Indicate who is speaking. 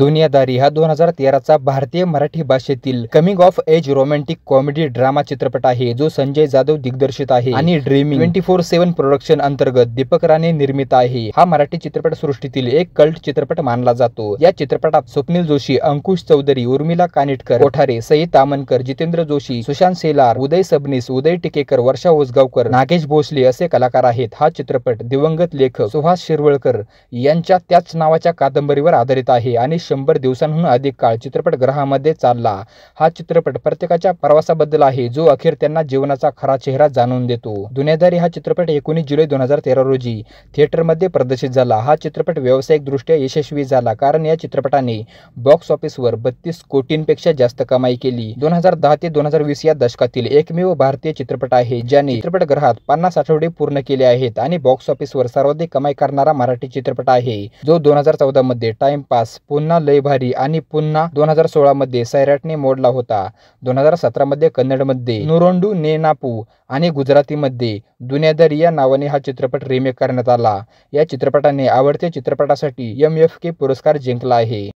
Speaker 1: दुनियादारी हा 2013चा भारतीय मराठी भाषेतील coming of age romantic comedy drama चित्रपट आहे, जो संजय जाधव दिग्दर्शित आहे आणि ड्रीमिंग 24/7 प्रोडक्शन अंतर्गत दीपक राणे निर्मित आहे। हा मराठी चित्रपट सृष्टीतील एक कल्ट चित्रपट मानला जातो। या चित्रपटात स्वप्नील जोशी, अंकुश चौधरी, उर्मिला कानिटकर, कोठारे, सई तामणकर, जितेंद्र जोशी, सुशांत शेलार, उदय सबनीस, उदय टिकेकर, वर्षा उसगावकर, नागेश भोसले असे कलाकार आहेत। हा चित्रपट दिवंगत लेखक सुहास शिरवळकर यांच्या त्याच नावाच्या कादंबरीवर आधारित आहे आणि 100 दिवसांहून अधिक काळ चित्रपटगृहामध्ये चालला। हा चित्रपट प्रत्येकाच्या प्रवासाबद्दल आहे, जो अखेर त्यांना जीवनाचा खरा चेहरा जाणून देतो। दुनियादारी हा चित्रपट 19 जुलै 2013 रोजी थिएटरमध्ये प्रदर्शित झाला। हा चित्रपट व्यावसायिकदृष्ट्या यशस्वी झाला कारण या चित्रपटाने बॉक्स ऑफिसवर 32 कोटींपेक्षा जास्त कमाई केली। 2010 ते 2020 या दशकातील एकमेव भारतीय चित्रपट आहे ज्याने चित्रपटगृहात 50 आठवडे पूर्ण केले आहेत आणि बॉक्स ऑफिसवर सर्वाधिक कमाई करणारा मराठी चित्रपट आहे, जो 2014 मध्ये टाइम पास, पुन्हा लय भारी आणि पुन्हा 2016 मध्ये सैराटने मोडला होता। 2017 मध्ये कन्नडमध्ये नुरोंडू नेनापू आणि गुजरातीमध्ये दुनियादारी या नावाने हा चित्रपट रिमेक करण्यात आला। या चित्रपटाने आवडत्या चित्रपटासाठी MFK पुरस्कार जिंकला आहे।